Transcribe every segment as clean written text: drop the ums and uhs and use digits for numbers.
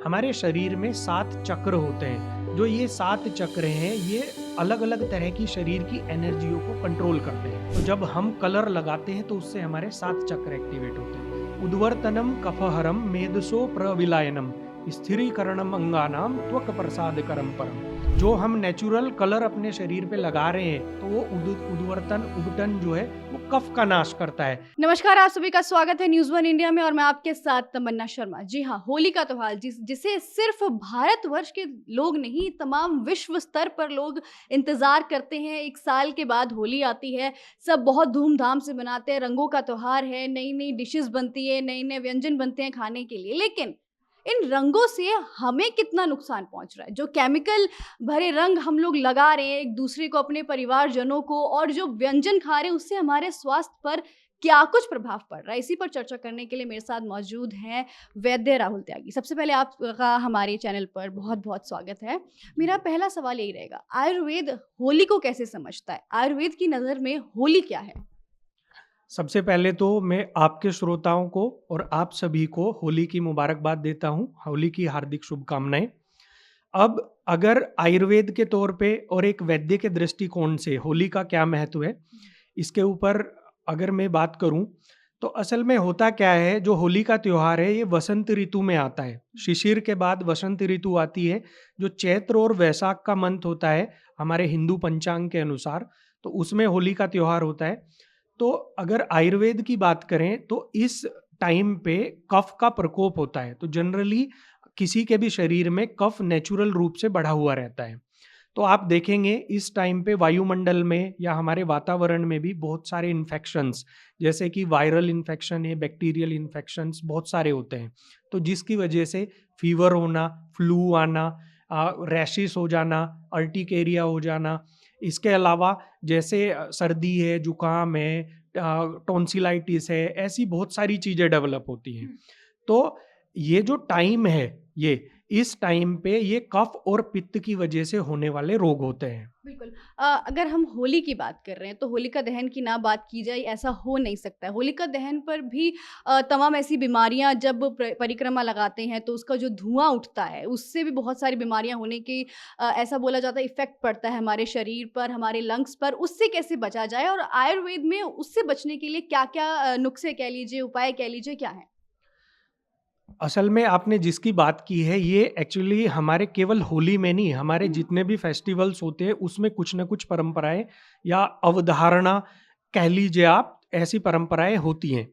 हमारे शरीर में 7 चक्र होते हैं। जो ये 7 चक्र हैं, ये अलग-अलग तरह की शरीर की एनर्जियों को कंट्रोल करते हैं। तो जब हम कलर लगाते हैं तो उससे हमारे 7 चक्र एक्टिवेट होते हैं। उद्वर्तनम कफहरम मेधसो प्रविलायनम स्थिरीकरणम अंगानाम त्वक प्रसादकरम परम। जो हम नेचुरल कलर अपने शरीर पे लगा रहे हैं तो वो उद्वर्तन उबटन जो है वो कफ का नाश करता है। नमस्कार, आप सभी का स्वागत है न्यूज़ वन इंडिया में और मैं आपके साथ तमन्ना शर्मा। जी हाँ, होली का त्योहार जिसे सिर्फ भारतवर्ष के लोग नहीं, तमाम विश्व स्तर पर लोग इंतज़ार करते हैं। 1 साल के बाद होली आती है, सब बहुत धूमधाम से मनाते हैं, रंगों का त्योहार है, नई-नई डिशेज़ बनती है, नए-नए व्यंजन बनते हैं खाने के लिए। लेकिन इन रंगों से हमें कितना नुकसान पहुँच रहा है? जो केमिकल भरे रंग हम लोग लगा रहे हैं एक-दूसरे को, अपने परिवारजनों को, और जो व्यंजन खा रहे हैं उससे हमारे स्वास्थ्य पर क्या कुछ प्रभाव पड़ रहा है? इसी पर चर्चा करने के लिए मेरे साथ मौजूद हैं वैद्य राहुल त्यागी। सबसे पहले आपका हमारे चैनल पर बहुत-बहुत स्वागत है। मेरा पहला सवाल यही रहेगा, आयुर्वेद होली को कैसे समझता है? आयुर्वेद की नज़र में होली क्या है? सबसे पहले तो मैं आपके श्रोताओं को और आप सभी को होली की मुबारकबाद देता हूँ। होली की हार्दिक शुभकामनाएँ। अब अगर आयुर्वेद के तौर पे और एक वैद्य के दृष्टिकोण से होली का क्या महत्व है, इसके ऊपर अगर मैं बात करूँ, तो असल में होता क्या है, जो होली का त्योहार है, ये वसंत ऋतु में आता है। शिशिर के बाद वसंत ऋतु आती है, जो चैत्र और वैशाख का मंथ होता है, हमारे हिंदू पंचांग के अनुसार, तो उसमें होली का त्योहार होता है। तो अगर आयुर्वेद की बात करें तो इस टाइम पे कफ का प्रकोप होता है। तो जनरली किसी के भी शरीर में कफ नेचुरल रूप से बढ़ा हुआ रहता है। तो आप देखेंगे इस टाइम पे वायुमंडल में या हमारे वातावरण में भी बहुत सारे इन्फेक्शंस, जैसे कि वायरल इन्फेक्शन है, बैक्टीरियल इन्फेक्शंस बहुत सारे होते हैं। तो जिसकी वजह से फीवर होना, फ्लू आना, रैशेस हो जाना, अर्टिकेरिया हो जाना, इसके अलावा जैसे सर्दी है, जुकाम है, टॉन्सिलाइटिस है, ऐसी बहुत सारी चीज़ें डेवलप होती हैं। हुँ। तो ये जो टाइम है, इस टाइम पे ये कफ और पित्त की वजह से होने वाले रोग होते हैं। बिल्कुल। अगर हम होली की बात कर रहे हैं तो होलिका दहन की ना बात की जाए, ऐसा हो नहीं सकता है। होलिका दहन पर भी तमाम ऐसी बीमारियां, जब परिक्रमा लगाते हैं तो उसका जो धुआं उठता है उससे भी बहुत सारी बीमारियां होने की ऐसा बोला जाता है इफेक्ट पड़ता है हमारे शरीर पर, हमारे लंग्स पर। उससे कैसे बचा जाए और आयुर्वेद में उससे बचने के लिए क्या क्या नुस्खे कह लीजिए, उपाय कह लीजिए, क्या है? असल में आपने जिसकी बात की है, ये एक्चुअली हमारे केवल होली में नहीं, हमारे हम्म। जितने भी फेस्टिवल्स होते हैं उसमें कुछ ना कुछ परंपराएं या अवधारणा कह लीजिए आप, ऐसी परंपराएं होती हैं।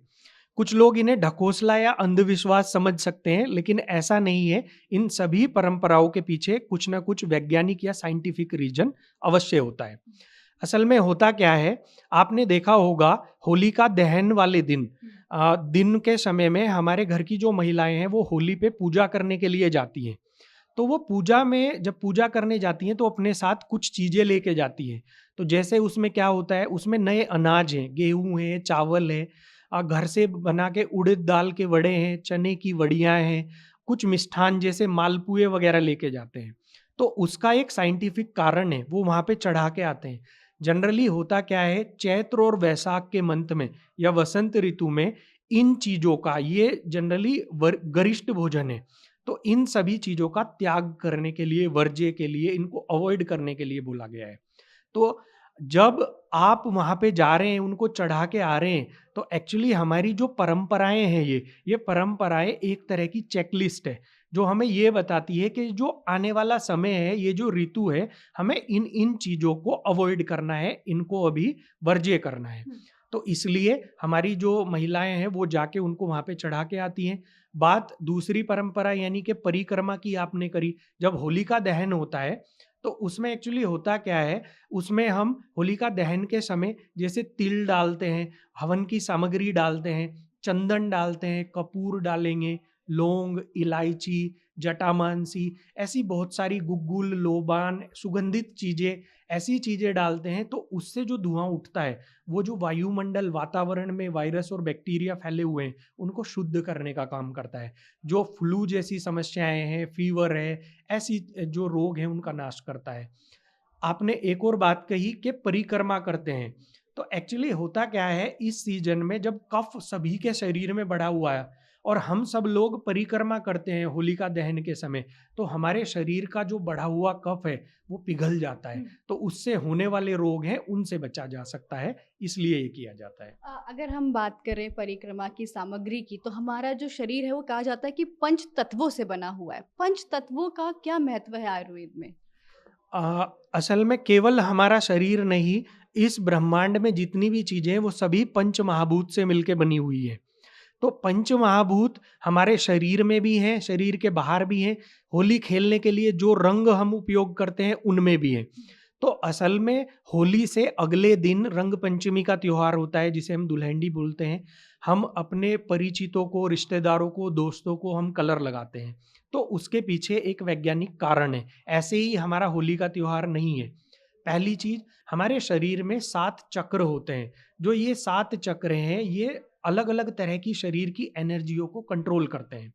कुछ लोग इन्हें ढकोसला या अंधविश्वास समझ सकते हैं, लेकिन ऐसा नहीं है। इन सभी परंपराओं के पीछे कुछ ना कुछ वैज्ञानिक या साइंटिफिक रीजन अवश्य होता है। असल में होता क्या है, आपने देखा होगा होलिका दहन वाले दिन, दिन के समय में हमारे घर की जो महिलाएं हैं वो होली पे पूजा करने के लिए जाती हैं। तो वो पूजा में जब पूजा करने जाती हैं तो अपने साथ कुछ चीज़ें लेके जाती हैं। तो जैसे उसमें क्या होता है, उसमें नए अनाज हैं, गेहूँ है, चावल है, घर से बना के उड़द दाल के वड़े हैं, चने की वड़ियाँ हैं, कुछ मिष्ठान जैसे मालपुए वगैरह लेके जाते हैं। तो उसका एक साइंटिफिक कारण है, वो वहाँ पे चढ़ा के आते हैं। जनरली होता क्या है, चैत्र और वैशाख के मंथ में या वसंत ऋतु में इन चीज़ों का, ये जनरली गरिष्ठ भोजन है। तो इन सभी चीज़ों का त्याग करने के लिए, वर्ज्य के लिए, इनको अवॉइड करने के लिए बोला गया है। तो जब आप वहाँ पे जा रहे हैं, उनको चढ़ा के आ रहे हैं, तो एक्चुअली हमारी जो परंपराएँ हैं, ये परंपराएँ एक तरह की चेकलिस्ट है, जो हमें ये बताती है कि जो आने वाला समय है, ये जो ऋतु है, हमें इन चीज़ों को अवॉइड करना है, इनको अभी वर्ज्य करना है। हुँ। तो इसलिए हमारी जो महिलाएँ हैं, वो जाके उनको वहाँ पे चढ़ा के आती हैं। बात दूसरी परंपरा यानी कि परिक्रमा की आपने करी। जब होलिका दहन होता है, तो उसमें एक्चुअली होता क्या है, उसमें हम होलिका दहन के समय जैसे तिल डालते हैं, हवन की सामग्री डालते हैं, चंदन डालते हैं, कपूर डालेंगे, लौंग, इलायची, जटामांसी, ऐसी बहुत सारी गुग्गुल, लोबान, सुगंधित चीज़ें, ऐसी चीज़ें डालते हैं। तो उससे जो धुआँ उठता है, वो जो वायुमंडल, वातावरण में वायरस और बैक्टीरिया फैले हुए हैं, उनको शुद्ध करने का काम करता है। जो फ्लू जैसी समस्याएँ हैं, फ़ीवर है, ऐसी जो रोग हैं उनका नाश करता है। आपने एक और बात कही कि परिक्रमा करते हैं, तो एक्चुअली होता क्या है, इस सीज़न में जब कफ सभी के शरीर में बढ़ा हुआ है, और हम सब लोग परिक्रमा करते हैं होलिका दहन के समय, तो हमारे शरीर का जो बढ़ा हुआ कफ है वो पिघल जाता है, तो उससे होने वाले रोग हैं उनसे बचा जा सकता है, इसलिए ये किया जाता है। अगर हम बात करें परिक्रमा की सामग्री की, तो हमारा जो शरीर है वो कहा जाता है कि पंच तत्वों से बना हुआ है। पंच तत्वों का क्या महत्व है आयुर्वेद में? असल में केवल हमारा शरीर नहीं, इस ब्रह्मांड में जितनी भी चीजें हैं वो सभी पंच महाभूत से मिलके बनी हुई है। तो पंच महाभूत हमारे शरीर में भी हैं, शरीर के बाहर भी हैं। होली खेलने के लिए जो रंग हम उपयोग करते हैं उनमें भी हैं। तो असल में होली से अगले दिन रंग पंचमी का त्योहार होता है, जिसे हम दुल्हनडी बोलते हैं। हम अपने परिचितों को, रिश्तेदारों को, दोस्तों को हम कलर लगाते हैं। तो उसके पीछे एक वैज्ञानिक कारण है। ऐसे ही हमारा होली का त्योहार नहीं है। पहली चीज, हमारे शरीर में 7 चक्र होते हैं। जो ये 7 चक्र हैं, ये अलग अलग तरह की शरीर की एनर्जियों को कंट्रोल करते हैं।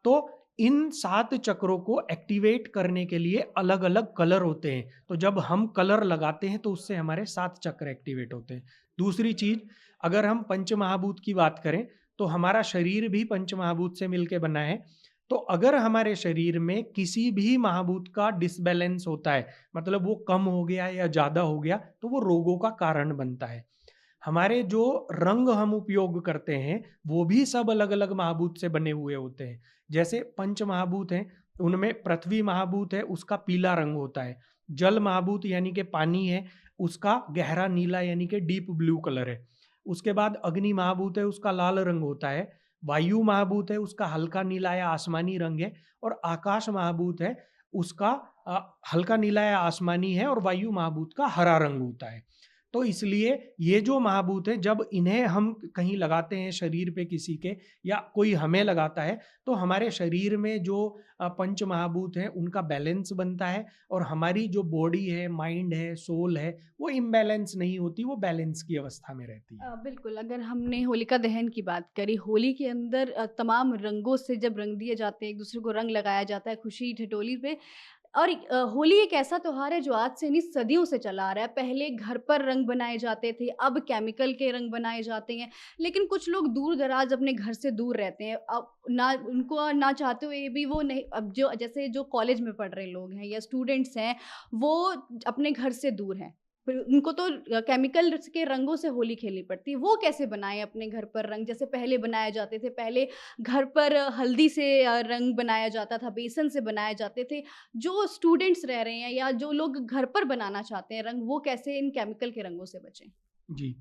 तो इन 7 चक्रों को एक्टिवेट करने के लिए अलग अलग कलर होते हैं। तो जब हम कलर लगाते हैं तो उससे हमारे 7 चक्र एक्टिवेट होते हैं। दूसरी चीज, अगर हम पंचमहाभूत की बात करें तो हमारा शरीर भी पंचमहाभूत से मिलकर बना है। तो अगर हमारे शरीर में किसी भी महाभूत का डिसबैलेंस होता है, मतलब वो कम हो गया या ज़्यादा हो गया, तो वो रोगों का कारण बनता है। हमारे जो रंग हम उपयोग करते हैं वो भी सब अलग अलग महाभूत से बने हुए होते हैं। जैसे पंच महाभूत हैं, उनमें पृथ्वी महाभूत है, उसका पीला रंग होता है। जल महाभूत यानी कि पानी है, उसका गहरा नीला यानी कि डीप ब्लू कलर है। उसके बाद अग्नि महाभूत है, उसका लाल रंग होता है। वायु महाभूत है, उसका हल्का नीला या आसमानी रंग है। और आकाश महाभूत है, उसका हल्का नीला या आसमानी है, और वायु महाभूत का हरा रंग होता है। तो इसलिए ये जो महाभूत हैं, जब इन्हें हम कहीं लगाते हैं शरीर पे किसी के, या कोई हमें लगाता है, तो हमारे शरीर में जो पंच महाभूत हैं उनका बैलेंस बनता है, और हमारी जो बॉडी है, माइंड है, सोल है, वो इम्बैलेंस नहीं होती, वो बैलेंस की अवस्था में रहती है। बिल्कुल, अगर हमने होलिका दहन की बात करी, होली के अंदर तमाम रंगों से जब रंग दिए जाते हैं, एक दूसरे को रंग लगाया जाता है खुशी ठिठोली पे। और होली एक ऐसा त्योहार है जो आज से नहीं सदियों से चला आ रहा है। पहले घर पर रंग बनाए जाते थे, अब केमिकल के रंग बनाए जाते हैं। लेकिन कुछ लोग दूर-दराज अपने घर से दूर रहते हैं। अब ना उनको ना चाहते हुए भी वो नहीं, अब जो जैसे जो कॉलेज में पढ़ रहे लोग हैं या स्टूडेंट्स हैं, वो अपने घर से दूर हैं। फिर उनको तो केमिकल के रंगों से होली खेलनी पड़ती है। वो कैसे बनाएँ अपने घर पर रंग, जैसे पहले बनाए जाते थे? पहले घर पर हल्दी से रंग बनाया जाता था, बेसन से बनाए जाते थे। जो स्टूडेंट्स रह रहे हैं या जो लोग घर पर बनाना चाहते हैं रंग, वो कैसे इन केमिकल के रंगों से बचें? जी।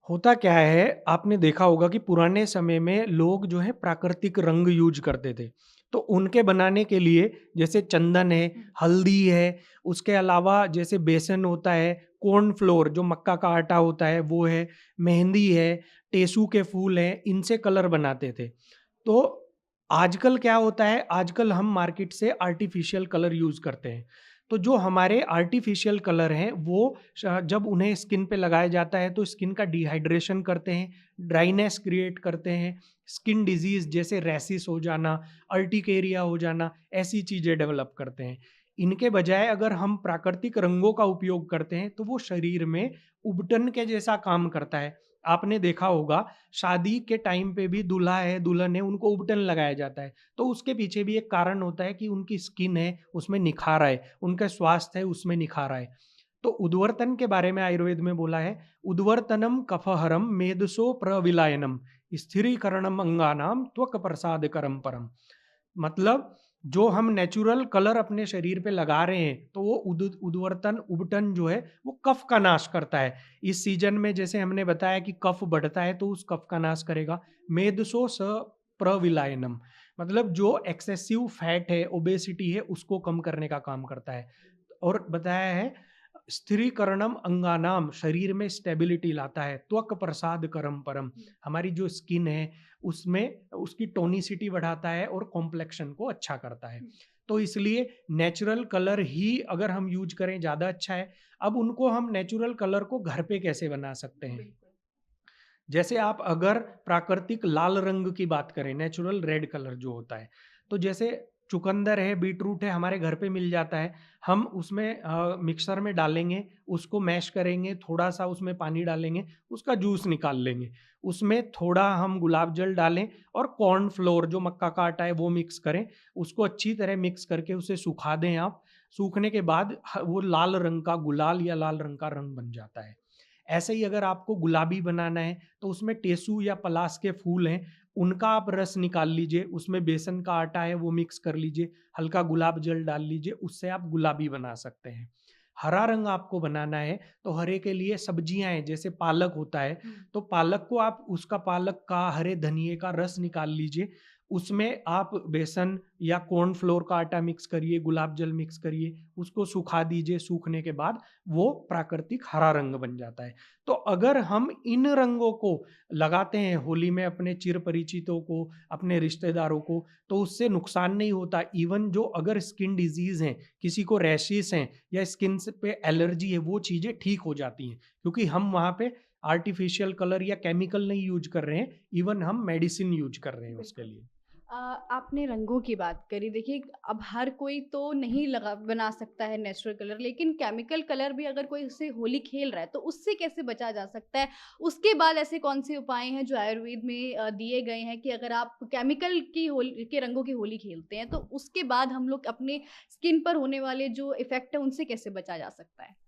होता क्या है, आपने देखा होगा कि पुराने समय में लोग जो है प्राकृतिक रंग यूज करते थे। तो उनके बनाने के लिए जैसे चंदन है, हल्दी है, उसके अलावा जैसे बेसन होता है, कॉर्नफ्लोर जो मक्का का आटा होता है वो है, मेहंदी है, टेसू के फूल हैं, इनसे कलर बनाते थे। तो आजकल क्या होता है, आजकल हम मार्केट से आर्टिफिशियल कलर यूज़ करते हैं। तो जो हमारे आर्टिफिशियल कलर हैं वो जब उन्हें स्किन पे लगाया जाता है तो स्किन का डिहाइड्रेशन करते हैं, ड्राइनेस क्रिएट करते हैं, स्किन डिजीज़ जैसे रैसिस हो जाना, अर्टिकेरिया हो जाना, ऐसी चीज़ें डेवलप करते हैं। इनके बजाय अगर हम प्राकृतिक रंगों का उपयोग करते हैं तो वो शरीर में उबटन के जैसा काम करता है। आपने देखा होगा शादी के टाइम पे भी दूल्हा है, दुल्हन है, उनको उबटन लगाया जाता है। तो उसके पीछे भी एक कारण होता है कि उनकी स्किन है, उसमें निखार आए, उनका स्वास्थ्य है, उसमें निखार आए। तो उद्वर्तन के बारे में आयुर्वेद में बोला है, उद्वर्तनम कफहरम मेदसो प्रविलायनम स्थिरीकरणम अंगानाम त्वक प्रसादकरम परम। मतलब जो हम नेचुरल कलर अपने शरीर पे लगा रहे हैं तो वो उद्वर्तन, उबटन जो है वो कफ का नाश करता है। इस सीजन में जैसे हमने बताया कि कफ बढ़ता है तो उस कफ का नाश करेगा। मेदसो स प्रविलायनम, मतलब जो एक्सेसिव फैट है, ओबेसिटी है, उसको कम करने का काम करता है। और बताया है स्थिरीकरणम अंगानाम, शरीर में स्टेबिलिटी लाता है। त्वक प्रसाद करम परम, हमारी जो स्किन है उसमें उसकी टोनिसिटी बढ़ाता है और कॉम्प्लेक्शन को अच्छा करता है। तो इसलिए नेचुरल कलर ही अगर हम यूज करें ज़्यादा अच्छा है। अब उनको हम नेचुरल कलर को घर पे कैसे बना सकते हैं? जैसे आप अगर प्राकृतिक लाल रंग की बात करें, नेचुरल रेड कलर जो होता है, तो जैसे चुकंदर है, बीटरूट है, हमारे घर पे मिल जाता है। हम उसमें मिक्सर में डालेंगे, उसको मैश करेंगे, थोड़ा-सा उसमें पानी डालेंगे, उसका जूस निकाल लेंगे। उसमें थोड़ा हम गुलाब जल डालें और कॉर्न फ्लोर जो मक्का का आटा है वो मिक्स करें। उसको अच्छी तरह मिक्स करके उसे सुखा दें आप। सूखने के बाद वो लाल रंग का गुलाल या लाल रंग का रंग बन जाता है। ऐसे ही अगर आपको गुलाबी बनाना है तो उसमें टेसू या पलास के फूल हैं, उनका आप रस निकाल लीजिए, उसमें बेसन का आटा है वो मिक्स कर लीजिए, हल्का गुलाब जल डाल लीजिए, उससे आप गुलाबी बना सकते हैं। हरा रंग आपको बनाना है तो हरे के लिए सब्जियां हैं, जैसे पालक होता है, तो पालक को आप उसका पालक का, हरे धनिये का रस निकाल लीजिए, उसमें आप बेसन या कॉर्न फ्लोर का आटा मिक्स करिए, गुलाब जल मिक्स करिए, उसको सुखा दीजिए, सूखने के बाद वो प्राकृतिक हरा रंग बन जाता है। तो अगर हम इन रंगों को लगाते हैं होली में अपने चिर परिचितों को, अपने रिश्तेदारों को, तो उससे नुकसान नहीं होता। इवन जो अगर स्किन डिजीज़ हैं, किसी को रैशेस हैं या स्किन से पे एलर्जी है, वो चीज़ें ठीक हो जाती हैं, क्योंकि हम वहाँ पे आर्टिफिशियल कलर या केमिकल नहीं यूज़ कर रहे हैं, इवन हम मेडिसिन यूज़ कर रहे हैं उसके बिल्कुल। लिए। आपने रंगों की बात करी। देखिए, अब हर कोई तो नहीं लगा बना सकता है नेचुरल कलर, लेकिन केमिकल कलर भी अगर कोई उससे होली खेल रहा है, तो उससे कैसे बचा जा सकता है? उसके बाद ऐसे कौन-से उपाय हैं जो आयुर्वेद में दिए गए हैं कि अगर आप केमिकल की होली के रंगों की होली खेलते हैं, तो उसके बाद हम लोग अपने स्किन पर होने वाले जो इफ़ेक्ट है, उनसे कैसे बचा जा सकता है?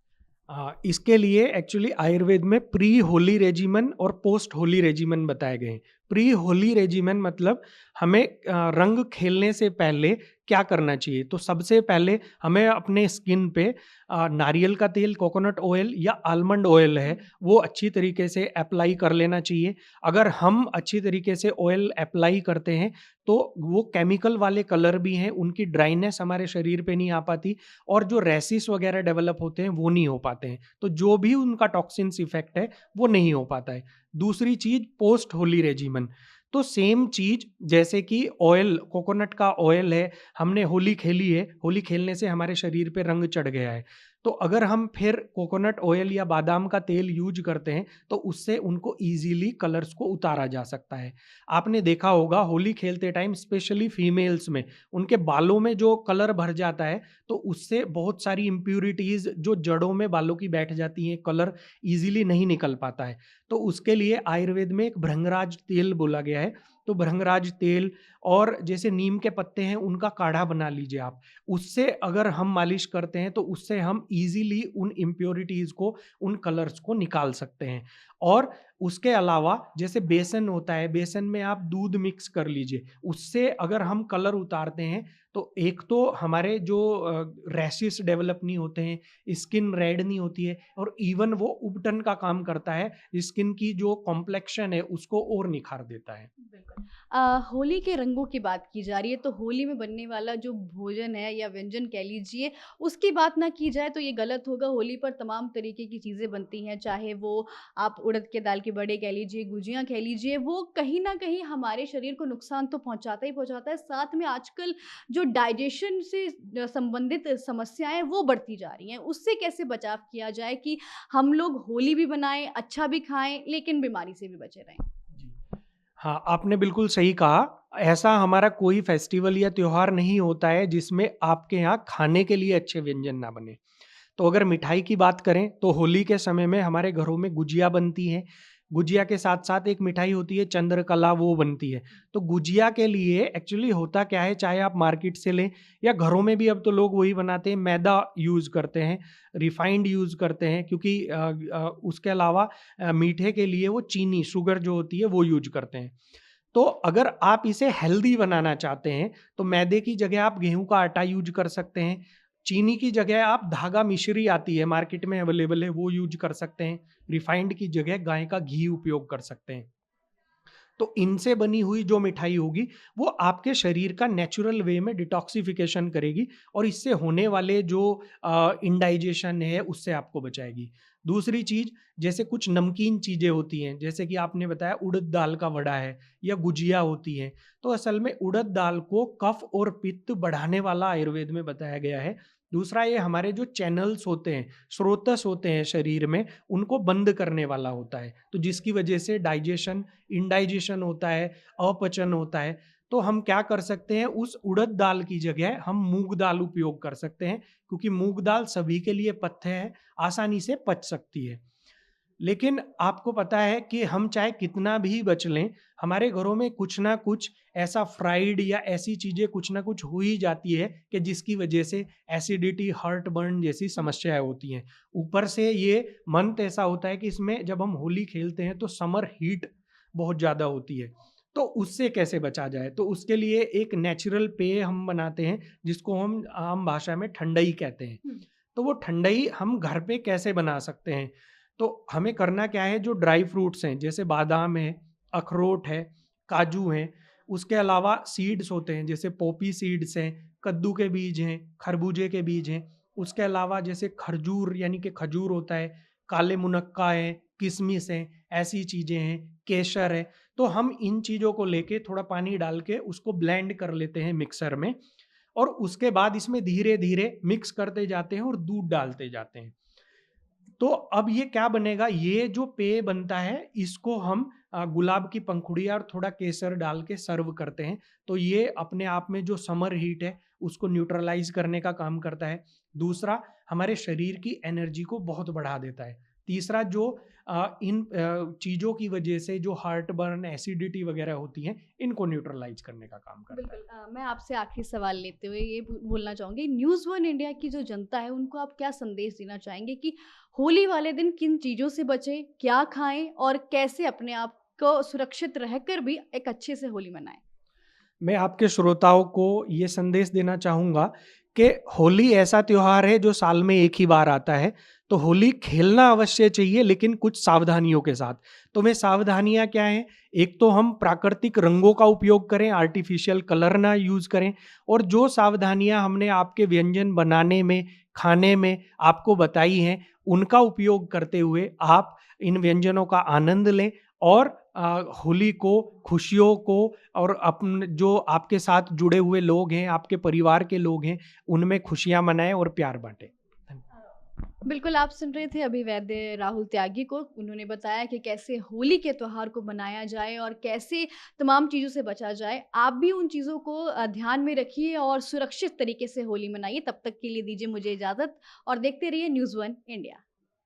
इसके लिए एक्चुअली आयुर्वेद में प्री होली रेजिमेन और पोस्ट होली रेजिमेन बताए गए हैं। प्री होली रेजिमेन मतलब हमें रंग खेलने से पहले क्या करना चाहिए? तो सबसे पहले हमें अपने स्किन पे नारियल का तेल, कोकोनट ऑयल या आलमंड ऑयल है, वो अच्छी तरीके से एप्लाई कर लेना चाहिए। अगर हम अच्छी तरीके से ऑयल एप्लाई करते हैं, तो वो केमिकल वाले कलर भी हैं, उनकी ड्राइनेस हमारे शरीर पे नहीं आ पाती और जो रैशेस वगैरह डेवलप होते हैं, वो नहीं हो पाते हैं। तो जो भी उनका टॉक्सिन्स इफ़ेक्ट है, वो नहीं हो पाता है। दूसरी चीज़ पोस्ट होली रेजिमेन, तो सेम चीज़ जैसे कि ऑयल, कोकोनट का ऑयल है, हमने होली खेली है, होली खेलने से हमारे शरीर पे रंग चढ़ गया है। तो अगर हम फिर कोकोनट ऑयल या बादाम का तेल यूज़ करते हैं, तो उससे उनको ईज़िली कलर्स को उतारा जा सकता है। आपने देखा होगा होली खेलते टाइम स्पेशली फीमेल्स में, उनके बालों में जो कलर भर जाता है, तो उससे बहुत सारी इम्प्यूरिटीज़ जो जड़ों में बालों की बैठ जाती हैं, कलर ईज़िली नहीं निकल पाता है। तो उसके लिए आयुर्वेद में एक भृंगराज तेल बोला गया है, तो भृंगराज तेल और जैसे नीम के पत्ते हैं, उनका काढ़ा बना लीजिए आप। उससे अगर हम मालिश करते हैं, तो उससे हम ईज़िली उन इम्प्यूरिटीज़ को, उन कलर्स को निकाल सकते हैं। और उसके अलावा जैसे बेसन होता है, बेसन में आप दूध मिक्स कर लीजिए, उससे अगर हम कलर उतारते हैं, तो एक तो हमारे जो रैशेस डेवलप नहीं होते हैं, स्किन रेड नहीं होती है और इवन वो उबटन का काम करता है, स्किन की जो कॉम्प्लेक्शन है उसको और निखार देता है। बिल्कुल। होली के रंगों की बात की जा रही है, तो होली में बनने वाला जो भोजन है या व्यंजन कह लीजिए, उसकी बात ना की जाए तो ये गलत होगा। होली पर तमाम तरीके की चीज़ें बनती हैं, चाहे वो आप उड़द के दाल के बड़े कह लीजिए, गुजिया कह लीजिए, वो कहीं न कहीं हमारे शरीर को नुकसान तो पहुँचाता ही पहुँचाता है। साथ में आजकल जो डाइजेशन से संबंधित समस्याएँ वो बढ़ती जा रही हैं। उससे कैसे बचाव किया जाए कि हम लोग होली भी मनाएँ, अच्छा भी खाएँ, लेकिन बीमारी से भी बचे रहें? जी। हाँ, आपने बिल्कुल सही कहा। ऐसा हमारा कोई फेस्टिवल या त्योहार नहीं होता है जिसमें आपके यहाँ खाने के लिए अच्छे व्यंजन ना बने। तो अगर मिठाई की बात करें तो होली के समय में हमारे घरों में गुजिया बनती है। गुजिया के साथ-साथ एक मिठाई होती है चंद्रकला, वो बनती है। तो गुजिया के लिए एक्चुअली होता क्या है, चाहे आप मार्केट से लें या घरों में भी अब तो लोग वही बनाते हैं, मैदा यूज़ करते हैं, रिफाइंड यूज़ करते हैं, क्योंकि उसके अलावा मीठे के लिए वो चीनी, शुगर जो होती है वो यूज़ करते हैं। तो अगर आप इसे हेल्दी बनाना चाहते हैं, तो मैदे की जगह आप गेहूँ का आटा यूज़ कर सकते हैं। चीनी की जगह आप धागा मिश्री आती है, मार्केट में अवेलेबल है, वो यूज़ कर सकते हैं। रिफाइंड की जगह गाय का घी उपयोग कर सकते हैं। तो इनसे बनी हुई जो मिठाई होगी, वो आपके शरीर का नेचुरल वे में डिटॉक्सिफ़िकेशन करेगी और इससे होने वाले जो इंडाइजेशन है, उससे आपको बचाएगी। दूसरी चीज़, जैसे कुछ नमकीन चीज़ें होती हैं, जैसे कि आपने बताया उड़द दाल का वड़ा है या गुजिया होती है, तो असल में उड़द दाल को कफ और पित्त बढ़ाने वाला आयुर्वेद में बताया गया है। दूसरा, ये हमारे जो चैनल्स होते हैं, स्रोतस होते हैं शरीर में, उनको बंद करने वाला होता है। तो जिसकी वजह से डाइजेशन, इंडाइजेशन होता है, अपचन होता है। तो हम क्या कर सकते हैं, उस उड़द दाल की जगह हम मूंग दाल उपयोग कर सकते हैं, क्योंकि मूंग दाल सभी के लिए पथ्य है, आसानी से पच सकती है। लेकिन आपको पता है कि हम चाहे कितना भी बच लें, हमारे घरों में कुछ ना कुछ ऐसा फ्राइड या ऐसी चीज़ें कुछ ना कुछ हो ही जाती है कि जिसकी वजह से एसिडिटी, हार्ट बर्न जैसी समस्याएँ होती हैं। ऊपर से ये मंथ ऐसा होता है कि इसमें जब हम होली खेलते हैं तो समर हीट बहुत ज़्यादा होती है। तो उससे कैसे बचा जाए? तो उसके लिए एक नेचुरल पेय हम बनाते हैं, जिसको हम आम भाषा में ठंडई कहते हैं। हुँ। तो वो ठंडई हम घर पे कैसे बना सकते हैं? तो हमें करना क्या है, जो ड्राई फ्रूट्स हैं जैसे बादाम है, अखरोट है, काजू हैं, उसके अलावा सीड्स होते हैं जैसे पोपी सीड्स हैं, कद्दू के बीज हैं, खरबूजे के बीज हैं, उसके अलावा जैसे खरजूर यानी कि खजूर होता है, काले मुनक्का है, किशमिश है, ऐसी चीज़ें हैं, केसर है। तो हम इन चीज़ों को लेके थोड़ा पानी डाल के उसको ब्लेंड कर लेते हैं मिक्सर में, और उसके बाद इसमें धीरे-धीरे मिक्स करते जाते हैं और दूध डालते जाते हैं। तो अब ये क्या बनेगा, ये जो पेय बनता है इसको हम गुलाब की पंखुड़ियाँ और थोड़ा केसर डाल के सर्व करते हैं। तो ये अपने आप में जो समर हीट है उसको न्यूट्रलाइज़ करने का काम करता है। दूसरा, हमारे शरीर की एनर्जी को बहुत बढ़ा देता है। तीसरा, जो इन चीज़ों की वजह से जो हार्ट बर्न, एसिडिटी वगैरह होती हैं, इनको न्यूट्रलाइज़ करने का काम करता है। बिल्कुल मैं आपसे आखिरी सवाल लेते हुए ये बोलना चाहूँगी, न्यूज़ वन इंडिया की जो जनता है उनको आप क्या संदेश देना चाहेंगे कि होली वाले दिन किन चीज़ों से बचें, क्या खाएँ और कैसे अपने आप को सुरक्षित रहकर भी एक अच्छे से होली मनाएँ? मैं आपके श्रोताओं को ये संदेश देना चाहूँगा कि होली ऐसा त्योहार है जो साल में एक ही बार आता है, तो होली खेलना अवश्य चाहिए लेकिन कुछ सावधानियों के साथ। तो वे सावधानियाँ क्या हैं? एक तो हम प्राकृतिक रंगों का उपयोग करें, आर्टिफ़िशियल कलर ना यूज़ करें, और जो सावधानियाँ हमने आपके व्यंजन बनाने में, खाने में आपको बताई हैं, उनका उपयोग करते हुए आप इन व्यंजनों का आनंद लें, और होली को, खुशियों को, और जो आपके साथ जुड़े हुए लोग हैं, आपके परिवार के लोग हैं, उनमें खुशियाँ मनाएँ और प्यार बाँटें। बिल्कुल, आप सुन रहे थे अभी वैद्य राहुल त्यागी को। उन्होंने बताया कि कैसे होली के त्योहार को मनाया जाए और कैसे तमाम चीज़ों से बचा जाए। आप भी उन चीज़ों को ध्यान में रखिए और सुरक्षित तरीके से होली मनाइए। तब तक के लिए दीजिए मुझे इजाज़त और देखते रहिए न्यूज़ वन इंडिया।